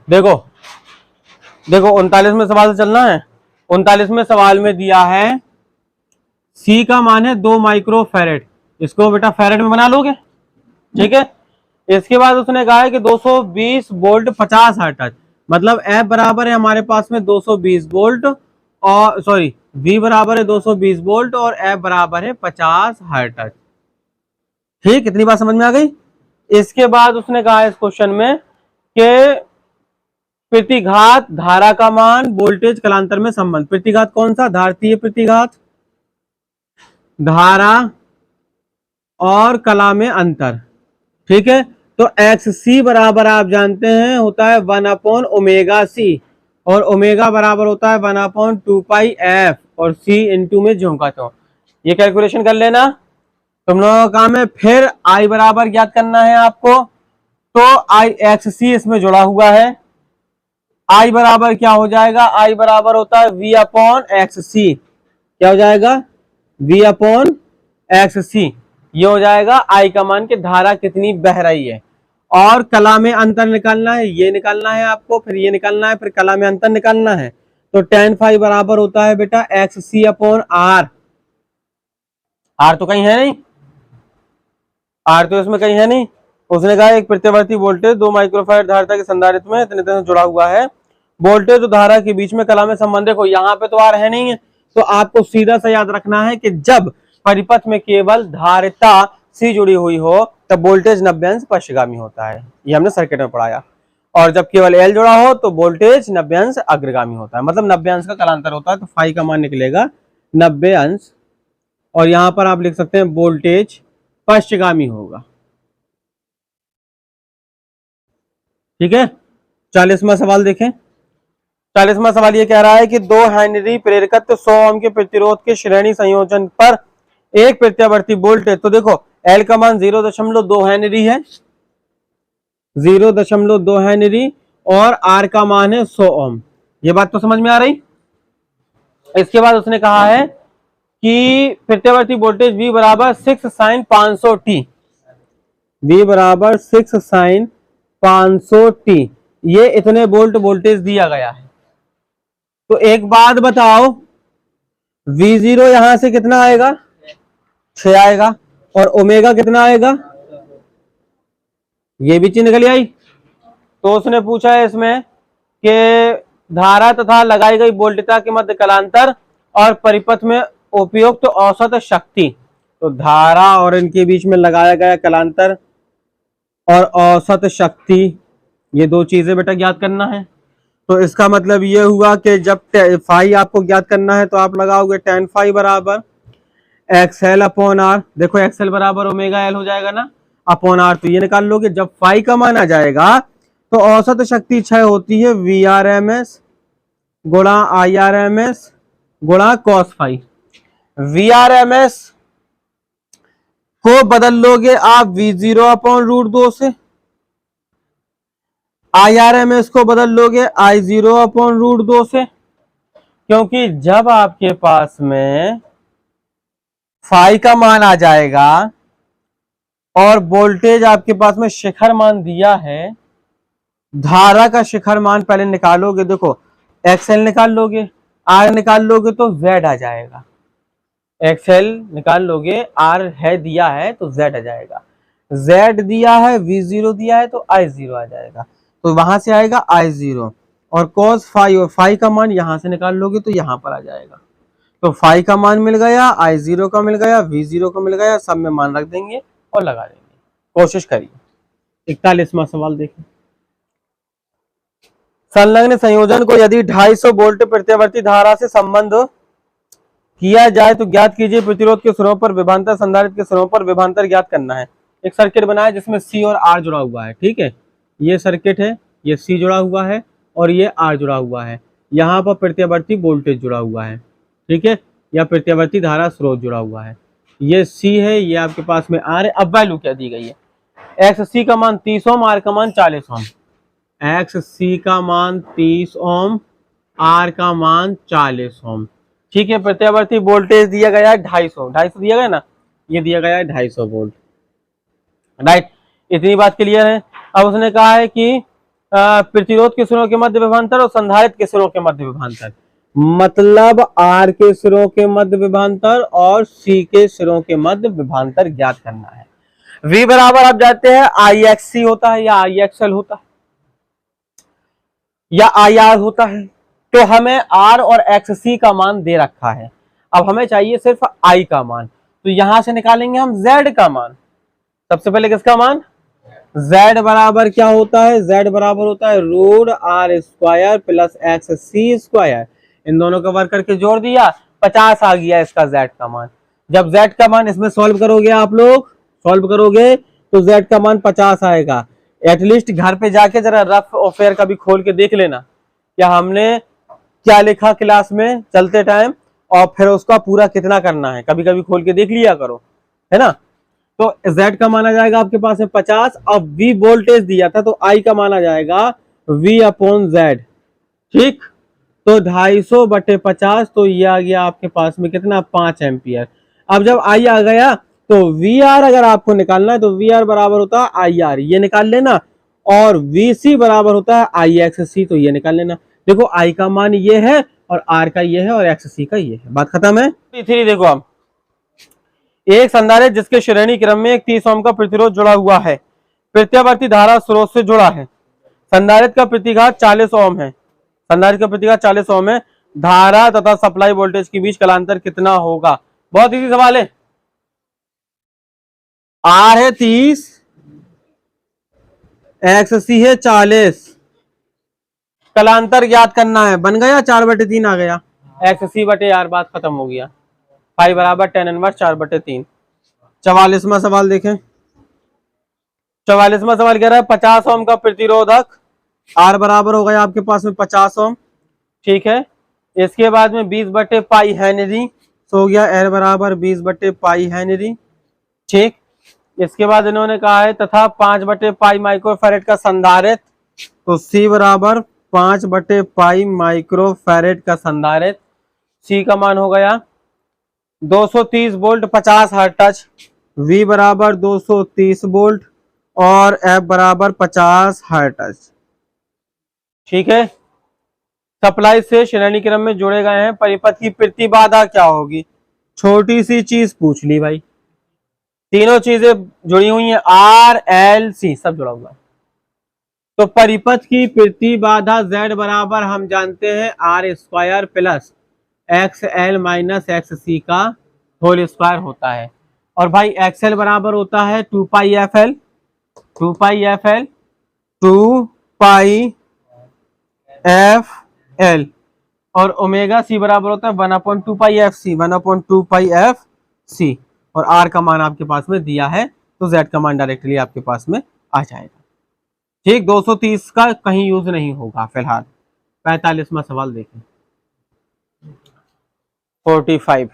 देखो देखो 39वें सवाल से चलना है। 39वें सवाल में दिया है सी का मान है 2 माइक्रो फैरेड, इसको बेटा फैरेड में बना लोगे, ठीक है। इसके बाद उसने कहा है कि 220 वोल्ट 50 हर्ट्ज, मतलब एफ बराबर है हमारे पास में 220 वोल्ट और सॉरी वी बराबर है 220 वोल्ट और एफ बराबर है 50 हर्ट्ज। ठीक, इतनी बात समझ में आ गई। इसके बाद उसने कहा है इस क्वेश्चन में कि प्रतिघात धारा का मान वोल्टेज कालांतर में संबंध। प्रतिघात कौन सा? धारतीय प्रतिघात, धारा और कला में अंतर, ठीक है। तो एक्स सी बराबर आप जानते हैं होता है 1/ओमेगा सी और ओमेगा बराबर होता है 1/2 एफ और सी इंटू में झोंका चौक। ये कैलकुलेशन कर लेना, तुम लोगों का काम है। फिर आई बराबर ज्ञात करना है आपको, तो आई एक्स सी इसमें जुड़ा हुआ है। आई बराबर क्या हो जाएगा? आई बराबर होता है वी अपॉन एक्स सी। क्या हो जाएगा? वी अपॉन एक्स सी। ये हो जाएगा आई का मान कि धारा कितनी बह रही है। और कला में अंतर निकालना है, ये निकालना है आपको, फिर ये निकालना है, फिर कला में अंतर निकालना है। तो tan फाई बराबर होता है बेटा X C upon R. R तो कहीं है नहीं, आर तो इसमें कहीं है नहीं। उसने कहा एक प्रत्यावर्ती वोल्टेज 2 माइक्रोफैराड धारिता के संधारित्र में इतने से जुड़ा हुआ है, वोल्टेज और धारा के बीच में कला में संबंध। देखो यहाँ पे तो आर है नहीं है, तो आपको सीधा सा याद रखना है कि जब परिपथ में केवल धारिता सी जुड़ी हुई हो तब वोल्टेज 90 अंश पश्चगामी होता है, ये हमने सर्किट में पढ़ाया। और जब केवल एल जुड़ा हो तो वोल्टेज 90 अंश अग्रगामी होता है, मतलब 90 अंश का कलांतर होता है। तो फाई का मान निकलेगा 90 अंश और यहां पर आप लिख सकते हैं वोल्टेज पश्चगामी होगा, ठीक है। 40वां सवाल देखें। 40वां सवाल ये कह रहा है कि 2 हेनरी प्रेरकत्व 100 ओम के प्रतिरोध के श्रेणी संयोजन पर एक प्रत्यावर्ती वोल्टेज। तो देखो एल का मान 0.2 हेनरी है, 0.2 हेनरी और आर का मान है 100 ओम। ये बात तो समझ में आ रही। इसके बाद उसने कहा है कि प्रत्यावर्ती वोल्टेज V बराबर 6 sin 500 t, V बराबर 6 sin 500 t, ये इतने वोल्ट वोल्टेज दिया गया है। तो एक बात बताओ, V0 यहां से कितना आएगा? 6 आएगा और ओमेगा कितना आएगा? ये भी चीज निकल आई। तो उसने पूछा है इसमें कि धारा तथा लगाई गई वोल्टता के मध्य कलांतर और परिपथ में उपयुक्त तो औसत शक्ति। तो धारा और इनके बीच में लगाया गया कलांतर और औसत शक्ति, ये दो चीजें बेटा ज्ञात करना है। तो इसका मतलब ये हुआ कि जब फाई आपको ज्ञात करना है तो आप लगाओगे tan फाई बराबर एक्सएल अपॉन आर। देखो एक्सएल बराबर ओमेगा एल हो जाएगा ना, अपॉन आर। तो ये निकाल लोगे, जब फाई का मान आ जाएगा तो औसत शक्ति क्षय होती है वी आर एम एस गुणा आई आर एम एस गुणा cos phi. V R M S को बदल लोगे आप V0 अपॉन √2 से, IRMS को बदल लोगे I0 अपॉन √2 से, क्योंकि जब आपके पास में फाई का मान आ जाएगा और वोल्टेज आपके पास में शिखर मान दिया है, धारा का शिखर मान पहले निकालोगे। देखो एक्सएल निकाल लोगे, आर निकाल लोगे तो जेड आ जाएगा। एक्सएल निकाल लोगे, आर है दिया है तो जेड आ जाएगा, जेड दिया है, V0 दिया है तो I0 आ जाएगा। तो वहां से आएगा I0 और cos फाई और फाई का मान यहां से निकाल लोगे तो यहां पर आ जाएगा। तो फाई का मान मिल गया, I0 का मिल गया, V0 का मिल गया, सब में मान रख देंगे और लगा देंगे। कोशिश करिए। 41वां सवाल देखें। संलग्न संयोजन को यदि 250 वोल्ट प्रत्यावर्ती धारा से संबंध किया जाए तो ज्ञात कीजिए प्रतिरोध के सिरों पर विभवांतर, संधारित्र के सिरों पर विभवांतर ज्ञात करना है। एक सर्किट बनाया जिसमें C और R जुड़ा हुआ है, ठीक है। ये सर्किट है, ये C जुड़ा हुआ है और ये R जुड़ा हुआ है। यहाँ पर प्रत्यावर्ती वोल्टेज जुड़ा हुआ है, ठीक है, या प्रत्यावर्ती धारा स्रोत जुड़ा हुआ है। ये C है, ये आपके पास में R है। अब वैल्यू क्या दी गई है? एक्स सी का मान 30 ओम, आर का मान 40 ओम। एक्स सी का मान 30 ओम, आर का मान 40 ओम, ठीक है। प्रत्यावर्ती वोल्टेज दिया गया है 250 दिया गया ना, ये दिया गया है 250 वोल्ट, राइट। इतनी बात क्लियर है। अब उसने कहा है कि प्रतिरोध के सिरों के मध्य विभवांतर और संधारित्र के सिरों के मध्य विभवांतर, मतलब आर के सिरों के मध्य विभवांतर और सी के सिरों के मध्य विभवांतर ज्ञात करना है। V बराबर आप जानते हैं आई एक्स सी होता है या आई एक्स एल होता है या आई आर होता है। तो हमें आर और एक्स सी का मान दे रखा है, अब हमें चाहिए सिर्फ आई का मान। तो यहां से निकालेंगे हम जेड का मान। सबसे पहले किसका मान, z बराबर क्या होता है, z बराबर होता है root R square plus X C square. इन दोनों का वर्क करके जोड़ दिया, 50 आ गया इसका z का मान। जब z का मान इसमें सॉल्व करोगे, आप लोग सॉल्व करोगे तो z का मान 50 आएगा। एटलीस्ट घर पे जाके जरा रफ अफेयर का भी खोल के देख लेना क्या हमने क्या लिखा क्लास में चलते टाइम, और फिर उसका पूरा कितना करना है, कभी कभी खोल के देख लिया करो, है ना। तो Z का माना जाएगा आपके पास है 50। अब V वोल्टेज दिया था तो I का माना जाएगा V अपॉन Z, ठीक। तो 250/50, तो ये आ गया आपके पास में कितना, 5 एम्पियर। अब जब I आ गया तो VR अगर आपको निकालना है तो VR बराबर होता है IR, ये निकाल लेना, और VC बराबर होता है IXC, तो ये निकाल लेना। देखो I का मान ये है और R का ये है और XC का ये है, बात खत्म है। तीसरी देखो आप, एक संधारित्र जिसके श्रेणी क्रम में एक 30 ओम का प्रतिरोध जुड़ा हुआ है, प्रत्यावर्ती धारा स्रोत से जुड़ा है, संधारित्र का प्रतिघात 40 ओम है, संधारित्र का प्रतिघात 40 ओम है, धारा तथा सप्लाई वोल्टेज के बीच कलांतर कितना होगा। बहुत इजी सवाल है। आर है 30, एक्स सी है 40, कलांतर ज्ञात करना है। बन गया, 4/3 आ गया, एक्स सी बटे आर, बात खत्म हो गया। 5 बराबर tan इनवर्स 4/3। 44वां सवाल देखें। 44वां सवाल कह रहा है 50 ओम का प्रतिरोधक, आर बराबर हो गया आपके पास में 50 ओम, ठीक है। इसके बाद में 20/पाई हेनरी, तो हो गया एल बराबर 20/पाई हेनरी, ठीक। इसके बाद इन्होंने कहा है तथा 5/पाई माइक्रोफैरेड का संधारित्र, तो सी बराबर 5/पाई माइक्रोफैरेड का संधारित्र, सी का मान हो गया 230 वोल्ट 50 हर्ट्ज, V बराबर 230 वोल्ट और F बराबर 50 हर्ट्ज, ठीक है। सप्लाई से श्रेणी क्रम में जोड़े गए हैं, परिपथ की प्रतिबाधा क्या होगी, छोटी सी चीज पूछ ली भाई, तीनों चीजें जुड़ी हुई हैं, R L C सब जुड़ा हुआ है। तो परिपथ की प्रतिबाधा Z बराबर हम जानते हैं R square plus XL minus XC का होल स्क्वायर होता है, और भाई XL बराबर होता है 2πfl, 2πfl 2πfl, और ओमेगा C बराबर होता है 1/2πfc, 1/2πfc, और R का मान आपके पास में दिया है तो Z का मान डायरेक्टली आपके पास में आ जाएगा, ठीक। 230 का कहीं यूज नहीं होगा फिलहाल। 45वां सवाल देखें। 45,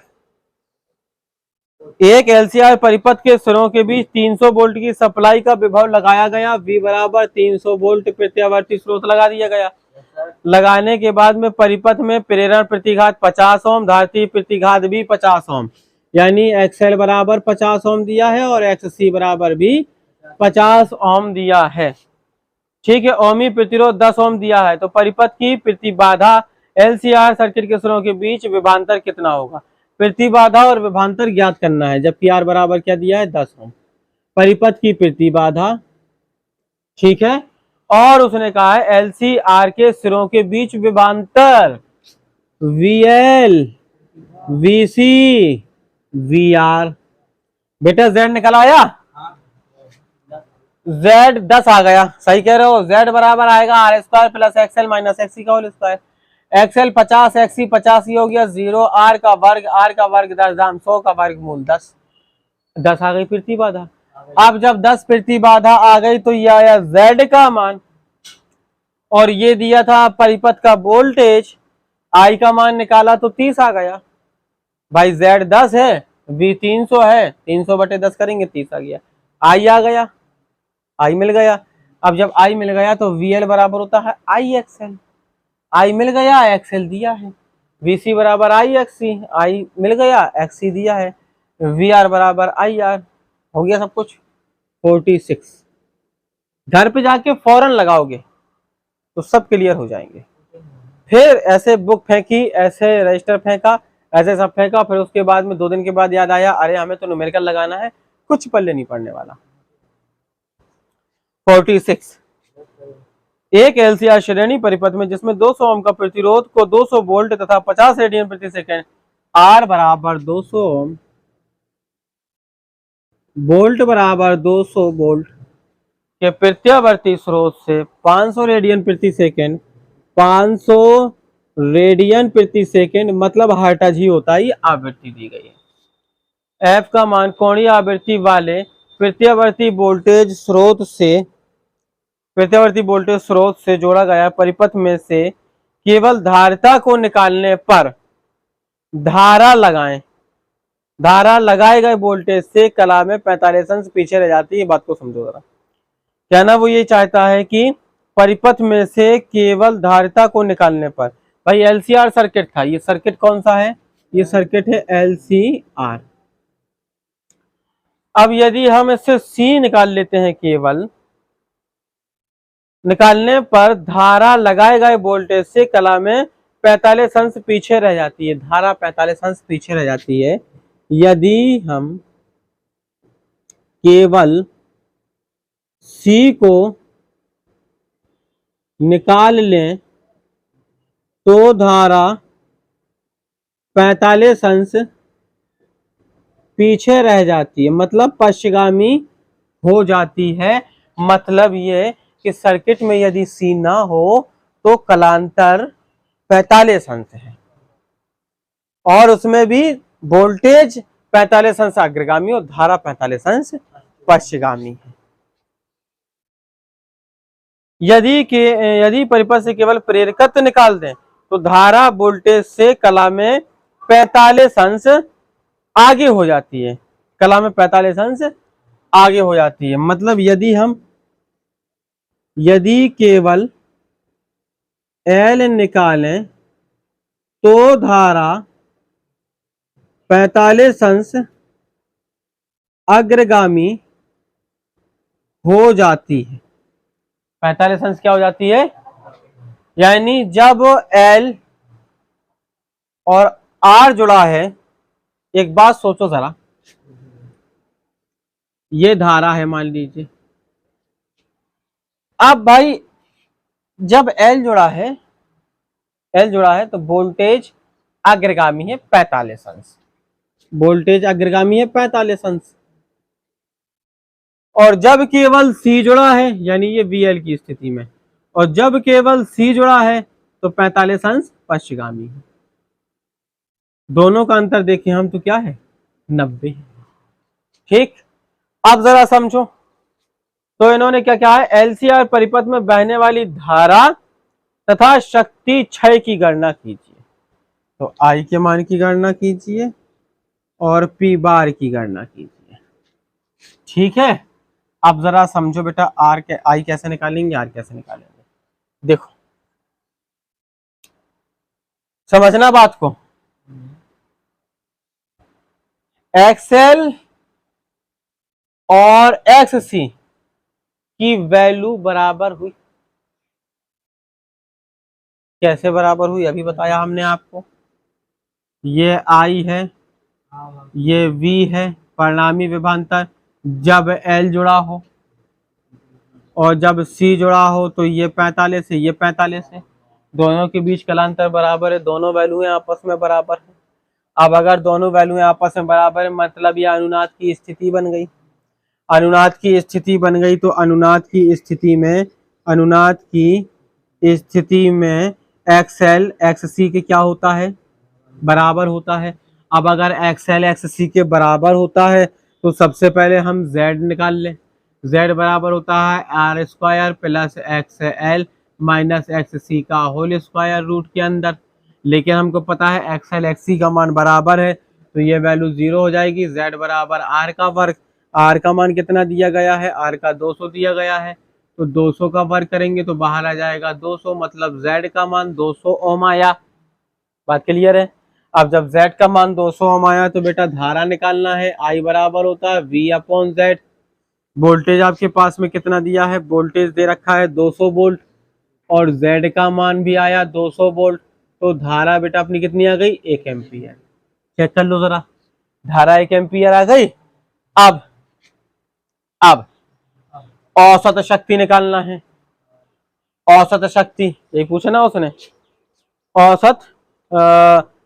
एक एलसीआर परिपथ के सिरों के बीच 300 वोल्ट की सप्लाई का विभव लगाया गया, V बराबर 300 वोल्ट प्रत्यावर्ती स्रोत लगा दिया गया। लगाने के बाद में परिपथ में प्रेरण प्रतिघात 50 ओम, धारित्री प्रतिघात भी 50 ओम, यानी XL बराबर 50 ओम दिया है और XC बराबर भी 50 ओम दिया है, ठीक है। ओमी प्रतिरोध 10 ओम दिया है, तो परिपथ की प्रतिबाधा एलसीआर सर्किट के सिरों के बीच विभवांतर कितना होगा, प्रतिबाधा और विभवांतर ज्ञात करना है, जबकि R बराबर क्या दिया है 10 ओम। परिपथ की प्रतिबाधा, ठीक है, और उसने कहा है एलसीआर के सिरों के बीच विभवांतर VL VC VR। बेटा Z निकल आया, Z 10 आ गया, सही कह रहे हो। Z बराबर आएगा R square plus XL minus XC का होल स्क्वायर, XL 50 XC 50 ही हो गया 0, R का वर्ग 10 दाम 100 का वर्गमूल 10, 10 आ गई प्रतिबाधा। अब जब 10 प्रतिबाधा आ गई तो ये आया Z का मान, और ये दिया था परिपथ का वोल्टेज, I का मान निकाला तो 30 आ गया। भाई Z 10 है, V 300 है, 300/10 करेंगे 30 आ गया, I आ गया, I मिल गया। अब जब I मिल गया तो VL बराबर होता है IXL, I मिल गया, XL दिया है, VC बराबर IXC, I मिल गया, XC दिया है, VR बराबर IR, हो गया सब कुछ। 46 घर पे जाके फौरन लगाओगे, तो सब क्लियर हो जाएंगे। फिर ऐसे बुक फेंकी, ऐसे रजिस्टर फेंका, ऐसे सब फेंका, फिर उसके बाद में 2 दिन के बाद याद आया अरे हमें तो न्यूमेरिकल लगाना है, कुछ पल्ले नहीं पड़ने वाला। 46 एक एलसीआर श्रेणी परिपथ में जिसमें 200 ओम का प्रतिरोध को 200 वोल्ट तथा 50 रेडियन प्रति सेकंड आर बराबर 200 ओम, वोल्ट बराबर 200 वोल्ट के प्रत्यावर्ती स्रोत से 500 रेडियन प्रति सेकंड, 500 रेडियन प्रति सेकंड मतलब हर्ट्ज ही होता है, ये आवृत्ति दी गई है। एफ का मान कोणीय आवृत्ति वाले प्रत्यावर्ती वोल्टेज स्रोत से जोड़ा गया परिपथ में से केवल धारिता को निकालने पर धारा लगाए गए वोल्टेज से कला में 45 अंश पीछे रह जाती है। बात को समझो जरा, कहना वो ये चाहता है कि परिपथ में से केवल धारिता को निकालने पर, भाई एलसीआर सर्किट था, ये सर्किट कौन सा है, ये सर्किट है एलसीआर। अब यदि हम इससे सी निकाल लेते हैं, केवल निकालने पर धारा लगाए गए वोल्टेज से कला में 45 अंश पीछे रह जाती है, धारा 45 अंश पीछे रह जाती है। यदि हम केवल सी को निकाल लें तो धारा 45 अंश पीछे रह जाती है, मतलब पश्चिगामी हो जाती है। मतलब ये कि सर्किट में यदि सी ना हो तो कलांतर 45 अंश है और उसमें भी वोल्टेज 45 अंश अग्रगामी और धारा 45 अंश पश्चिगामी है। यदि परिपथ से केवल प्रेरकत्व निकाल दें तो धारा वोल्टेज से कला में 45 अंश आगे हो जाती है, कला में 45 अंश आगे हो जाती है। मतलब यदि केवल एल निकालें तो धारा 45 अंश अग्रगामी हो जाती है। 45 अंश क्या हो जाती है, यानी जब एल और आर जुड़ा है, एक बात सोचो जरा, ये धारा है मान लीजिए। अब भाई जब एल जुड़ा है तो वोल्टेज अग्रगामी है 45 अंश, वोल्टेज अग्रगामी है 45 अंश। और जब केवल सी जुड़ा है, यानी ये वीएल की स्थिति में, और जब केवल सी जुड़ा है तो 45 अंश पश्चिगामी है। दोनों का अंतर देखें हम तो क्या है, 90। ठीक, अब जरा समझो, तो इन्होंने क्या कहा है, एलसीआर परिपथ में बहने वाली धारा तथा शक्ति क्षय की गणना कीजिए। तो आई के मान की गणना कीजिए और पी बार की गणना कीजिए। ठीक है, अब जरा समझो बेटा, आर के आई कैसे निकालेंगे, आर कैसे निकालेंगे, देखो समझना बात को। एक्सएल और एक्ससी की वैल्यू बराबर हुई, कैसे बराबर हुई अभी बताया हमने आपको। ये आई है, ये वी है, परिणामी विभवांतर जब एल जुड़ा हो और जब सी जुड़ा हो तो ये 45 है, ये 45 है, दोनों के बीच कलांतर बराबर है, दोनों वैल्यूएं आपस में बराबर है। अब अगर दोनों वैल्यूएं आपस में बराबर है मतलब ये अनुनाद की स्थिति बन गई। अनुनाद की स्थिति बन गई तो अनुनाद की स्थिति में एक्सएल एक्ससी के क्या होता है, बराबर होता है। अब अगर एक्सएल एक्ससी के बराबर होता है तो सबसे पहले हम जेड निकाल लें। जेड बराबर होता है R square plus X L minus X C का होल स्क्वायर रूट के अंदर। लेकिन हमको पता है एक्सएल एक्ससी का मान बराबर है तो ये वैल्यू 0 हो जाएगी। जेड बराबर आर का वर्ग, आर का मान कितना दिया गया है, आर का 200 दिया गया है, तो 200 का वर्ग करेंगे तो बाहर आ जाएगा 200, मतलब जेड का मान 200 ओम आया। बात क्लियर है। अब जब जेड का मान 200 ओम आया तो बेटा धारा निकालना है, आई बराबर होता है वी अपॉन जेड। वोल्टेज आपके पास में कितना दिया है, वोल्टेज दे रखा है 200 वोल्ट, और Z का मान भी आया 200 वोल्ट, तो धारा बेटा अपनी कितनी आ गई, 1 एम्पियर। चेक कर लो जरा, धारा 1 एम्पियर आ गई। अब औसत शक्ति निकालना है। औसत शक्ति ये पूछा ना उसने, औसत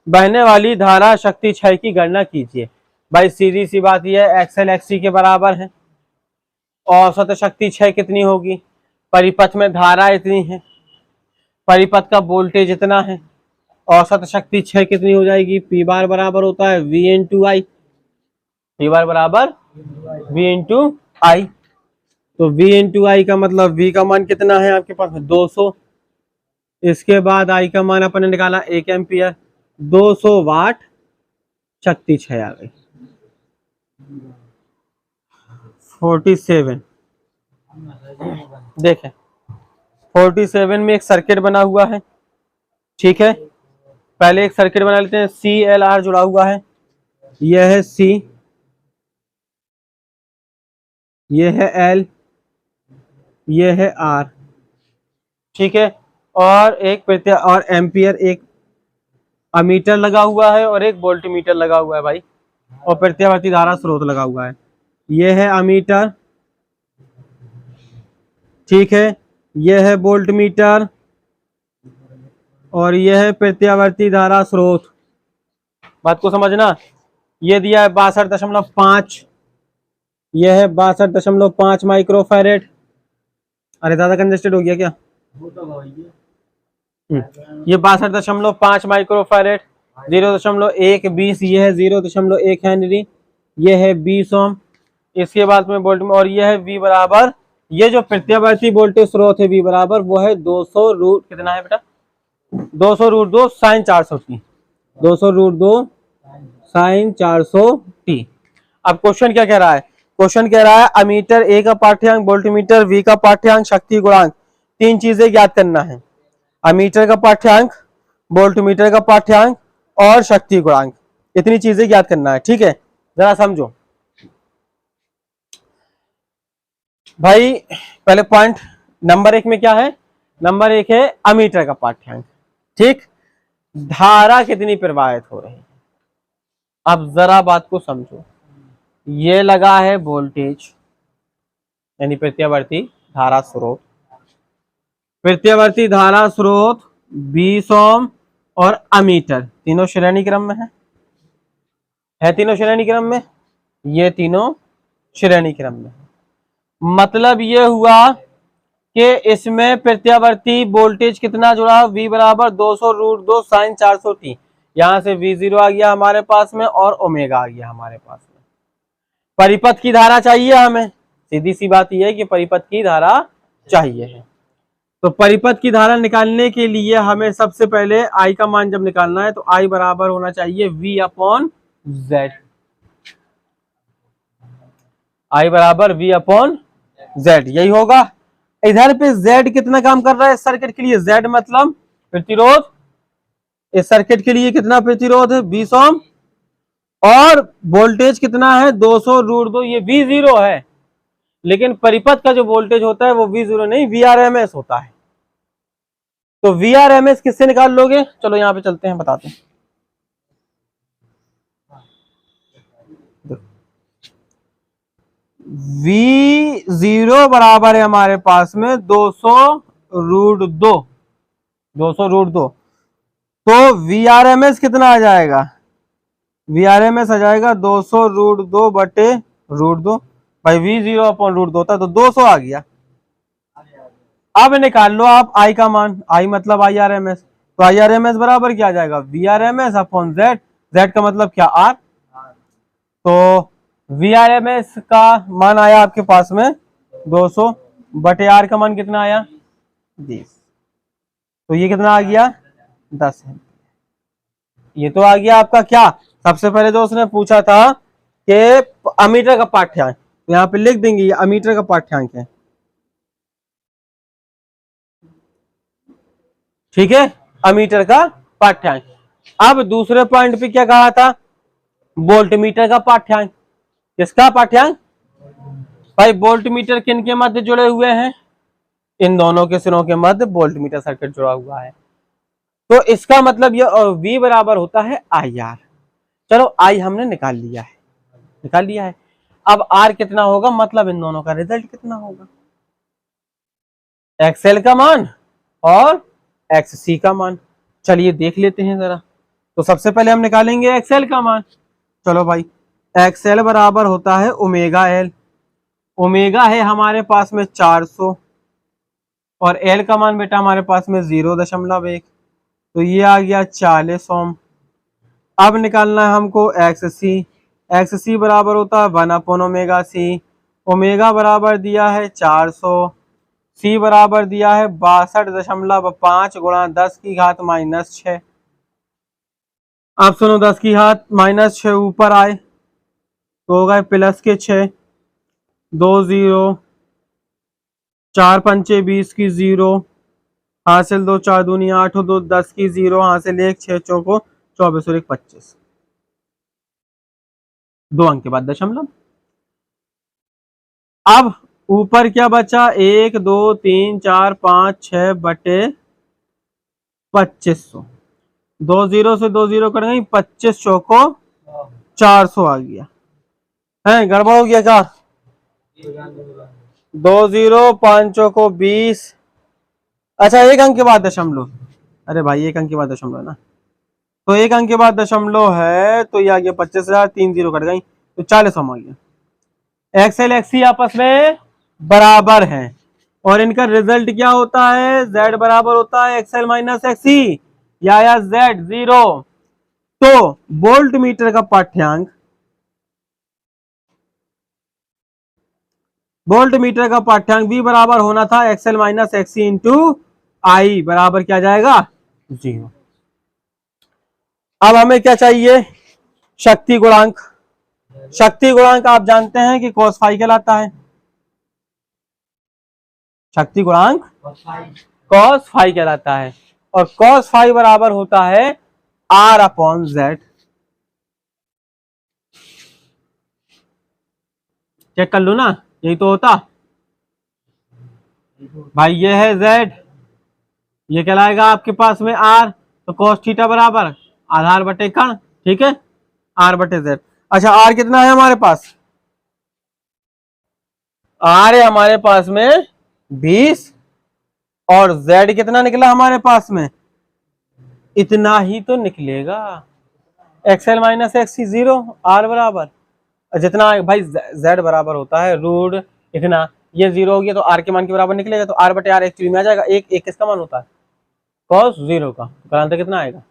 बहने वाली धारा शक्ति क्षय की गणना कीजिए। भाई सीधी सी बात यह है, एक्सएल एक्ससी के बराबर है। औसत शक्ति क्षय कितनी होगी, परिपथ में धारा इतनी है, परिपथ का वोल्टेज इतना है, औसत शक्ति क्षय कितनी हो जाएगी, पी बार बराबर होता है V into I. P bar बराबर वी इंटू आई। तो V इंटू आई का मतलब V का मान कितना है आपके पास, 200। इसके बाद I का मान अपन ने निकाला 1 एम्पियर, 200 वाट शक्ति क्षय आ गई। 47 देखें, 47 में एक सर्किट बना हुआ है, ठीक है। पहले एक सर्किट बना लेते हैं, CLR जुड़ा हुआ है, यह है C, यह है L, यह है R, ठीक है। और एक और एम्पियर, एक अमीटर लगा हुआ है और एक वोल्टमीटर लगा हुआ है भाई, और प्रत्यावर्ती धारा स्रोत लगा हुआ है। यह है अमीटर, ठीक है, यह है वोल्टमीटर और यह है प्रत्यावर्ती धारा स्रोत। बात को समझना, यह दिया है 62.5, यह है 62.5 माइक्रोफैरेड। अरे दादा कंजेस्टेड हो गया क्या, ये 62.5 माइक्रोफैरेड, 0.120, यह है 0.1 हेनरी, यह है 20 ओम। इसके बाद में वोल्ट में, और यह है V बराबर, ये जो प्रत्यावर्ती वोल्टेज स्रोत है V बराबर वो है 200 रूट कितना है बेटा, 200 root 2 sign 400t, 200 root 2 sign 400t। अब क्वेश्चन क्या कह रहा है, क्वेश्चन कह रहा है अमीटर A का पाठ्यांक, वोल्टमीटर V का पाठ्यांक, शक्ति गुणांक, तीन चीजें ज्ञात करना है। अमीटर का पाठ्यांक, वोल्टमीटर का पाठ्यांक और शक्ति गुणांक, इतनी चीजें ज्ञात करना है, ठीक है। जरा समझो भाई, पहले पॉइंट नंबर 1 में क्या है, नंबर 1 है अमीटर का पाठ्यांक, ठीक, धारा कितनी प्रवाहित हो रही है। अब जरा बात को समझो, ये लगा है वोल्टेज यानी प्रत्यावर्ती धारा स्रोत, प्रत्यावर्ती धारा स्रोत 20 ओम और अमीटर तीनों श्रेणी क्रम में है तीनों श्रेणी क्रम में, ये तीनों श्रेणी क्रम में। मतलब ये हुआ कि इसमें प्रत्यावर्ती वोल्टेज कितना जुड़ा, V बराबर 200 रूट 2 साइन 400t। यहां से V0 आ गया हमारे पास में और ओमेगा आ गया हमारे पास में। परिपथ की धारा चाहिए हमें, सीधी सी बात यह है कि परिपथ की धारा चाहिए है। तो परिपथ की धारा निकालने के लिए हमें सबसे पहले I का मान जब निकालना है तो I बराबर होना चाहिए V अपॉन Z। I बराबर V अपॉन Z, यही होगा। इधर पे Z कितना काम कर रहा है सर्किट के लिए, Z मतलब प्रतिरोध, इस सर्किट के लिए कितना प्रतिरोध है 20 ओम, और वोल्टेज कितना है 200 रूट 2, ये V0 है। लेकिन परिपथ का जो वोल्टेज होता है वो V0 नहीं VRMS होता है। तो VRMS किससे निकाल लोगे, चलो यहां पे चलते हैं बताते हैं। V0 बराबर है हमारे पास में 200 रूट 2, 200 रूट 2। तो VRMS कितना आ जाएगा, VRMS आ जाएगा 200 रूट 2 बटे रूट 2, भाई V0 अपॉन रूट 2 था तो 200 आ गया। अब निकाल लो आप I का मान, I मतलब IRMS, तो IRMS बराबर क्या आ जाएगा VRMS अपॉन Z, Z का मतलब क्या R। तो VRMS का मान आया आपके पास में 200 बटे R का मान कितना आया 20, तो ये कितना आ गया 10 है। ये तो आ गया आपका क्या, सबसे पहले जो उसने पूछा था कि अमीटर का पाठ्यांक, तो यहाँ पे लिख देंगे ये अमीटर का पाठ्यांक है, ठीक है, अमीटर का पाठ्यांक। अब दूसरे पॉइंट पे क्या कहा था, वोल्टमीटर का पाठ्यांक। किसका पाठ्यांक भाई, वोल्टमीटर किन के मध्य जुड़े हुए हैं, इन दोनों के सिरों के मध्य वोल्टमीटर सर्किट जुड़ा हुआ है। तो इसका मतलब ये V बराबर होता है IR। चलो I हमने निकाल लिया है। अब R कितना होगा, मतलब इन दोनों का रिजल्ट कितना होगा, XL का मान और XC का मान। चलिए देख लेते हैं जरा। तो सबसे पहले हम निकालेंगे XL का मान। चलो भाई, XL बराबर होता है ओमेगा L। ओमेगा है हमारे पास में 400 और L का मान बेटा हमारे पास में 0.1, तो ये आ गया 40 ओम। अब निकालना है हमको XC। XC बराबर होता है 1/ओमेगा C। ओमेगा बराबर दिया है 400, C बराबर दिया है 62.5 गुणा 10 की घात -6। अब सुनो, 10 की घात -6 ऊपर आए तो होगा प्लस के 6, 2 0, 4 पंचे 20 की 0, हासिल 2 4 दूनी 8 हो 2 10 की 0, हासिल 1 6 चौको 24 और 1 25, 2 अंक के बाद दशमलव। अब ऊपर क्या बचा, 1 2 3 4 5 6 बटे 2500, 2 0 से 2 0 कट गई, 25 चौको 400 आ गया है। गड़बड़ हो गया क्या, 2 0 5 चौको 20। अच्छा, 1 अंक के बाद दशमलव, अरे भाई 1 अंक के बाद दशमलव है ना, तो 1 अंक के बाद दशमलव है, तो ये आ गया 25,000, 3 0 कट गई तो 40 ओम आ गया। XL XC आपस में बराबर हैं और इनका रिजल्ट क्या होता है, Z बराबर होता है XL माइनस XC या Z 0। तो वोल्ट मीटर का पाठ्यांक, वोल्ट मीटर का पाठ्यांक V बराबर होना था XL minus XC into I बराबर क्या जाएगा 0। अब हमें क्या चाहिए, शक्ति गुणांक। शक्ति गुणांक आप जानते हैं कि cos फाई कहलाता है। शक्ति गुणांक cos फाई कहलाता है और cos फाई बराबर होता है R/Z। चेक कर लो ना, यही तो होता भाई। ये है Z, ये कहलाएगा आपके पास में R, तो cos थीटा बराबर आधार बटे कण, ठीक है, R बटे Z। अच्छा, R कितना है हमारे पास, R है हमारे पास में 20 और Z कितना निकला हमारे पास में, इतना ही तो निकलेगा। XL माइनस XC 0, R बराबर जितना भाई Z बराबर होता है रूट इतना, ये 0 हो गया तो R के मान के बराबर निकलेगा, तो R बटे R एक्चुअली में आ जाएगा। एक किसका मान होता है, cos 0 का, तो आंसर कितना आएगा